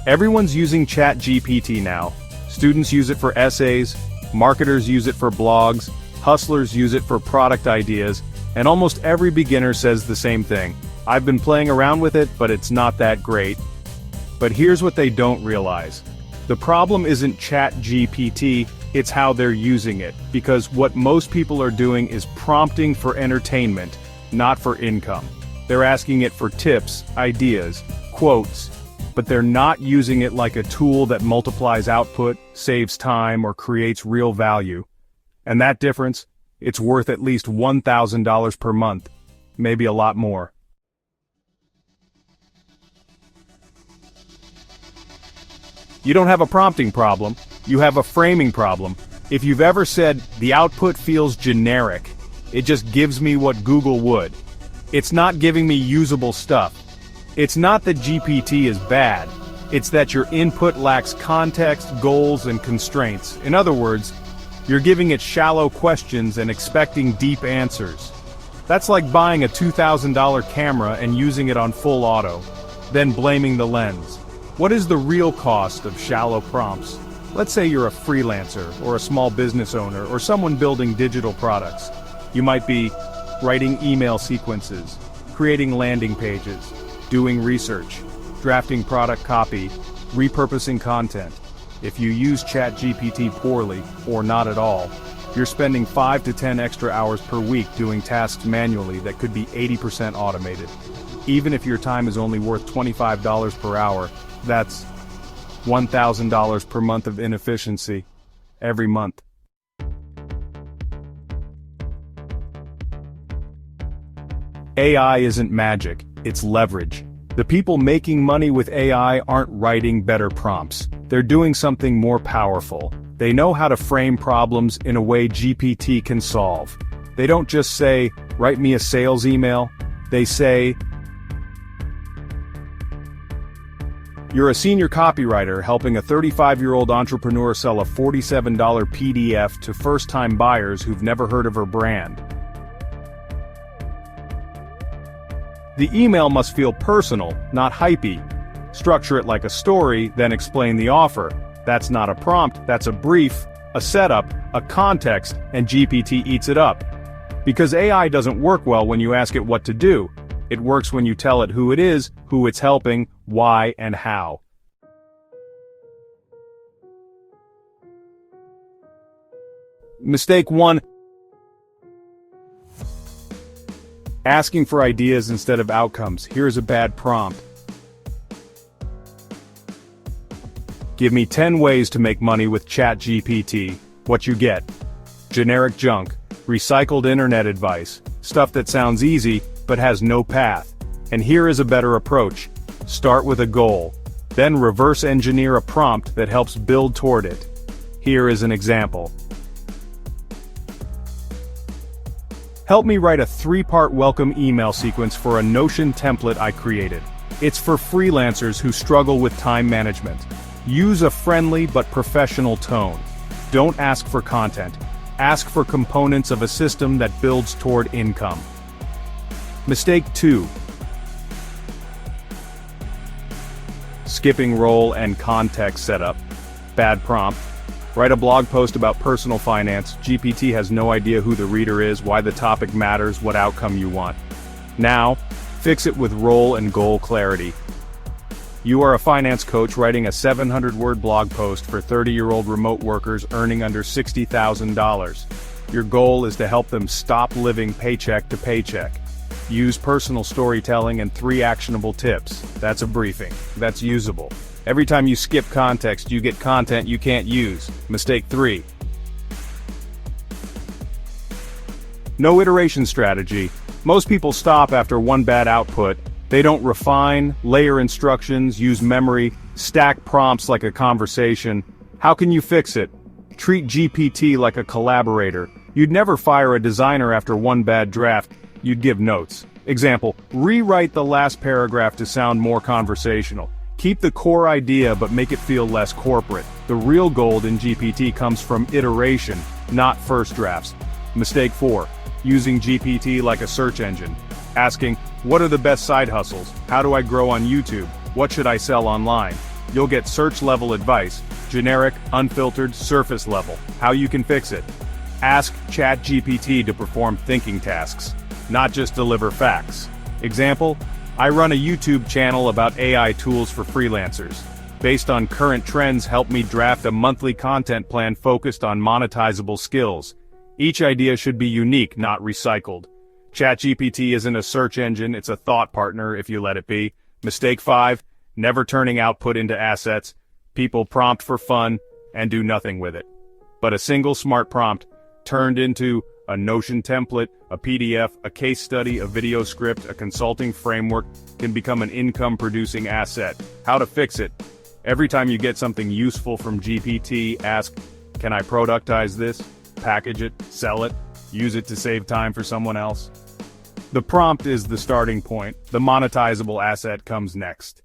Everyone's using ChatGPT now. Students use it for essays, marketers use it for blogs, hustlers use it for product ideas, and almost every beginner says the same thing. I've been playing around with it, but it's not that great. But here's what they don't realize. The problem isn't ChatGPT, it's how they're using it, because what most people are doing is prompting for entertainment, not for income. They're asking it for tips, ideas, quotes, but they're not using it like a tool that multiplies output, saves time, or creates real value. And that difference, it's worth at least $1,000 per month, maybe a lot more. You don't have a prompting problem, you have a framing problem. If you've ever said, the output feels generic, it just gives me what Google would. It's not giving me usable stuff. It's not that GPT is bad, it's that your input lacks context, goals, and constraints. In other words, you're giving it shallow questions and expecting deep answers. That's like buying a $2,000 camera and using it on full auto, then blaming the lens. What is the real cost of shallow prompts? Let's say you're a freelancer, or a small business owner, or someone building digital products. You might be writing email sequences, creating landing pages, doing research, drafting product copy, repurposing content. If you use ChatGPT poorly, or not at all, you're spending 5 to 10 extra hours per week doing tasks manually that could be 80% automated. Even if your time is only worth $25 per hour, that's $1,000 per month of inefficiency, every month. AI isn't magic, it's leverage. The people making money with AI aren't writing better prompts. They're doing something more powerful. They know how to frame problems in a way GPT can solve. They don't just say, write me a sales email. They say, you're a senior copywriter helping a 35-year-old entrepreneur sell a $47 PDF to first-time buyers who've never heard of her brand. The email must feel personal, not hypey. Structure it like a story, then explain the offer. That's not a prompt, that's a brief, a setup, a context, and GPT eats it up. Because AI doesn't work well when you ask it what to do. It works when you tell it who it is, who it's helping, why, and how. Mistake 1. Asking for ideas instead of outcomes. Here's a bad prompt. Give me 10 ways to make money with ChatGPT. What you get? Generic junk, recycled internet advice, stuff that sounds easy, but has no path. And here is a better approach. Start with a goal, then reverse engineer a prompt that helps build toward it. Here is an example. Help me write a 3-part welcome email sequence for a Notion template I created. It's for freelancers who struggle with time management. Use a friendly but professional tone. Don't ask for content. Ask for components of a system that builds toward income. Mistake 2. Skipping role and context setup. Bad prompt. Write a blog post about personal finance. GPT has no idea who the reader is, why the topic matters, what outcome you want. Now, fix it with role and goal clarity. You are a finance coach writing a 700-word blog post for 30-year-old remote workers earning under $60,000. Your goal is to help them stop living paycheck to paycheck. Use personal storytelling and 3 actionable tips. That's a briefing. That's usable. Every time you skip context, you get content you can't use. Mistake 3. No iteration strategy. Most people stop after one bad output. They don't refine, layer instructions, use memory, stack prompts like a conversation. How can you fix it? Treat GPT like a collaborator. You'd never fire a designer after one bad draft. You'd give notes. Example, rewrite the last paragraph to sound more conversational. Keep the core idea but make it feel less corporate. The real gold in GPT comes from iteration, not first drafts. Mistake 4. Using GPT like a search engine. Asking, what are the best side hustles? How do I grow on YouTube? What should I sell online? You'll get search-level advice, generic, unfiltered, surface level, how you can fix it. Ask ChatGPT to perform thinking tasks, not just deliver facts. Example, I run a YouTube channel about AI tools for freelancers. Based on current trends, help me draft a monthly content plan focused on monetizable skills. Each idea should be unique, not recycled. ChatGPT isn't a search engine, it's a thought partner if you let it be. Mistake 5, never turning output into assets. People prompt for fun and do nothing with it. But a single smart prompt turned into a Notion template, a PDF, a case study, a video script, a consulting framework can become an income-producing asset. How to fix it? Every time you get something useful from GPT, ask, can I productize this? Package it, sell it, use it to save time for someone else? The prompt is the starting point. The monetizable asset comes next.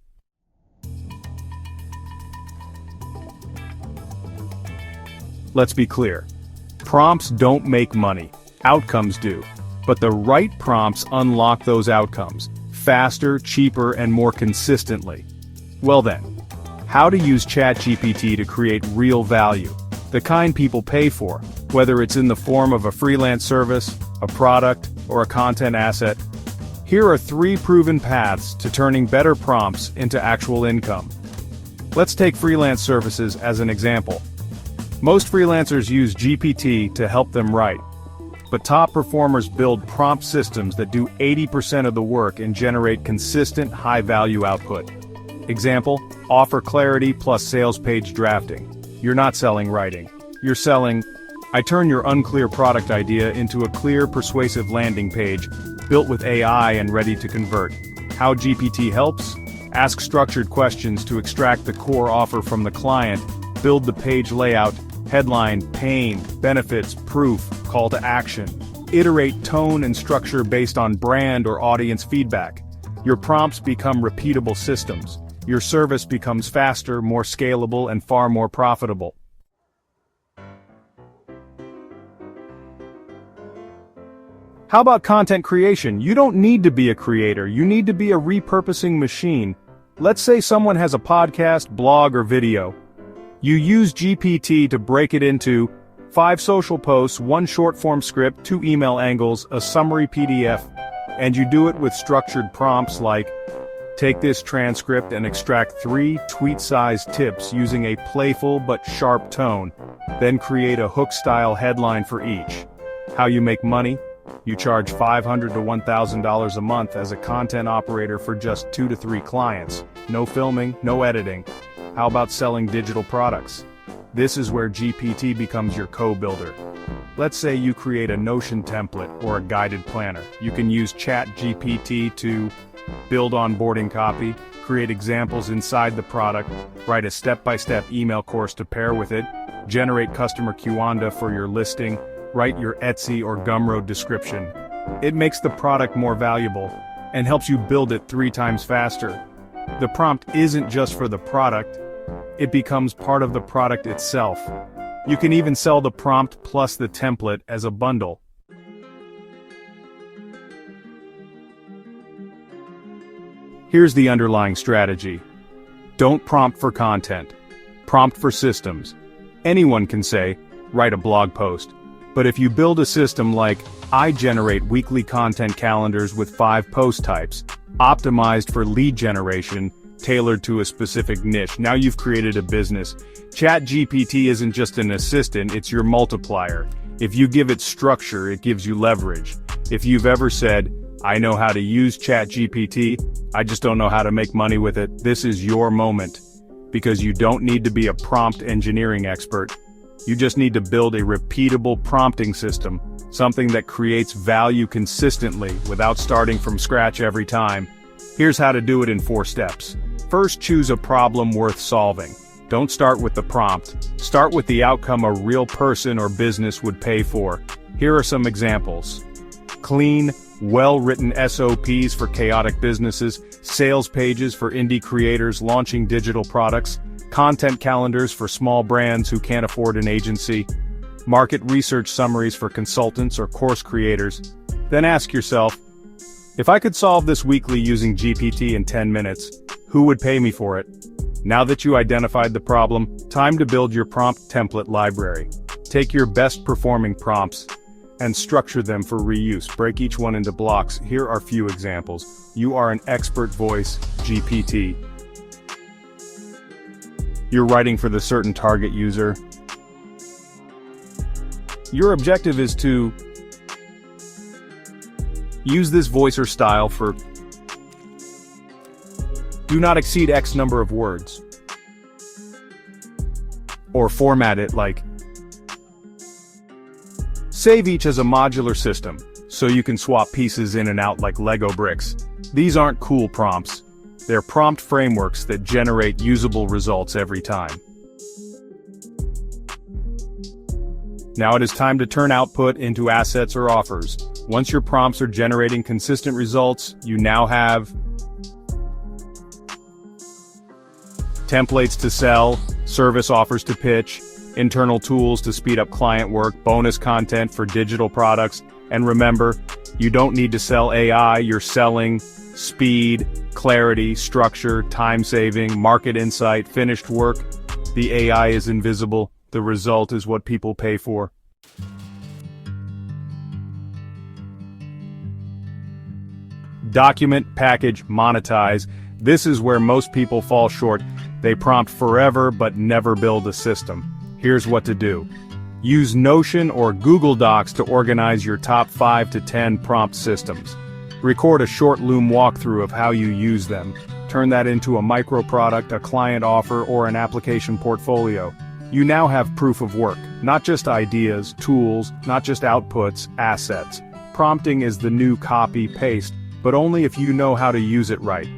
Let's be clear. Prompts don't make money. Outcomes do. But the right prompts unlock those outcomes, faster, cheaper, and more consistently. Well then, how to use ChatGPT to create real value, the kind people pay for, whether it's in the form of a freelance service, a product, or a content asset. Here are 3 proven paths to turning better prompts into actual income. Let's take freelance services as an example. Most freelancers use GPT to help them write, but top performers build prompt systems that do 80% of the work and generate consistent, high-value output. Example, offer clarity plus sales page drafting. You're not selling writing. You're selling, I turn your unclear product idea into a clear, persuasive landing page, built with AI and ready to convert. How GPT helps? Ask structured questions to extract the core offer from the client, build the page layout, headline, pain, benefits, proof, call to action. Iterate tone and structure based on brand or audience feedback. Your prompts become repeatable systems. Your service becomes faster, more scalable, and far more profitable. How about content creation? You don't need to be a creator, you need to be a repurposing machine. Let's say someone has a podcast, blog, or video. You use GPT to break it into 5 social posts, 1 short-form script, 2 email angles, a summary PDF, and you do it with structured prompts like, take this transcript and extract 3 tweet-sized tips using a playful but sharp tone, then create a hook-style headline for each. How you make money? You charge $500 to $1,000 a month as a content operator for just 2 to 3 clients. No filming, no editing. How about selling digital products? This is where GPT becomes your co-builder. Let's say you create a Notion template or a guided planner. You can use ChatGPT to build onboarding copy, create examples inside the product, write a step-by-step email course to pair with it, generate customer Q&A for your listing, write your Etsy or Gumroad description. It makes the product more valuable and helps you build it 3 times faster. The prompt isn't just for the product, it becomes part of the product itself. You can even sell the prompt plus the template as a bundle. Here's the underlying strategy. Don't prompt for content. Prompt for systems. Anyone can say, write a blog post. But if you build a system like, I generate weekly content calendars with 5 post types, optimized for lead generation, tailored to a specific niche, now you've created a business. ChatGPT isn't just an assistant, it's your multiplier. If you give it structure, it gives you leverage. If you've ever said, I know how to use ChatGPT, I just don't know how to make money with it, this is your moment. Because you don't need to be a prompt engineering expert. You just need to build a repeatable prompting system, something that creates value consistently without starting from scratch every time. Here's how to do it in 4 steps. First, choose a problem worth solving. Don't start with the prompt. Start with the outcome a real person or business would pay for. Here are some examples. Clean, well-written SOPs for chaotic businesses, sales pages for indie creators launching digital products, content calendars for small brands who can't afford an agency, market research summaries for consultants or course creators. Then ask yourself, if I could solve this weekly using GPT in 10 minutes, who would pay me for it? Now that you identified the problem, time to build your prompt template library. Take your best performing prompts and structure them for reuse. Break each one into blocks. Here are a few examples. You are an expert voice, GPT. You're writing for the certain target user. Your objective is to use this voice or style for do not exceed X number of words. Or format it like save each as a modular system, so you can swap pieces in and out like Lego bricks. These aren't cool prompts. They're prompt frameworks that generate usable results every time. Now it is time to turn output into assets or offers. Once your prompts are generating consistent results, you now have templates to sell, service offers to pitch, internal tools to speed up client work, bonus content for digital products, and remember, you don't need to sell AI, you're selling speed, clarity, structure, time saving, market insight, finished work. The AI is invisible, the result is what people pay for. Document, package, monetize. This is where most people fall short. They prompt forever but never build a system. Here's what to do. Use Notion or Google Docs to organize your top 5 to 10 prompt systems. Record a short Loom walkthrough of how you use them. Turn that into a micro product, a client offer, or an application portfolio. You now have proof of work, not just ideas, tools, not just outputs, assets. Prompting is the new copy-paste, but only if you know how to use it right.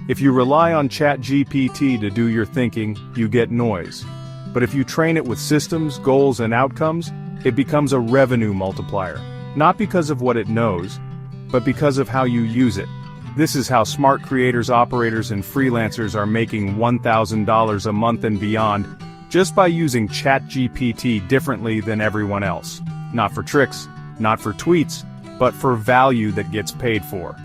If you rely on ChatGPT to do your thinking, you get noise. But if you train it with systems, goals, and outcomes, it becomes a revenue multiplier. Not because of what it knows, but because of how you use it. This is how smart creators, operators, and freelancers are making $1,000 a month and beyond, just by using ChatGPT differently than everyone else. Not for tricks, not for tweets, but for value that gets paid for.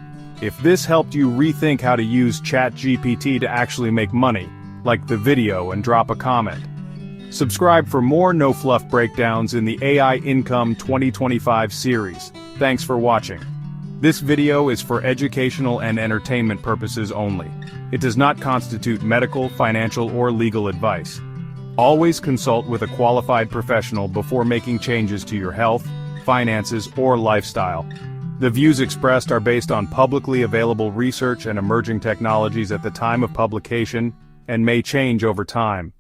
If this helped you rethink how to use ChatGPT to actually make money, like the video and drop a comment. Subscribe for more no-fluff breakdowns in the AI Income 2025 series. Thanks for watching. This video is for educational and entertainment purposes only. It does not constitute medical, financial, or legal advice. Always consult with a qualified professional before making changes to your health, finances, or lifestyle. The views expressed are based on publicly available research and emerging technologies at the time of publication, and may change over time.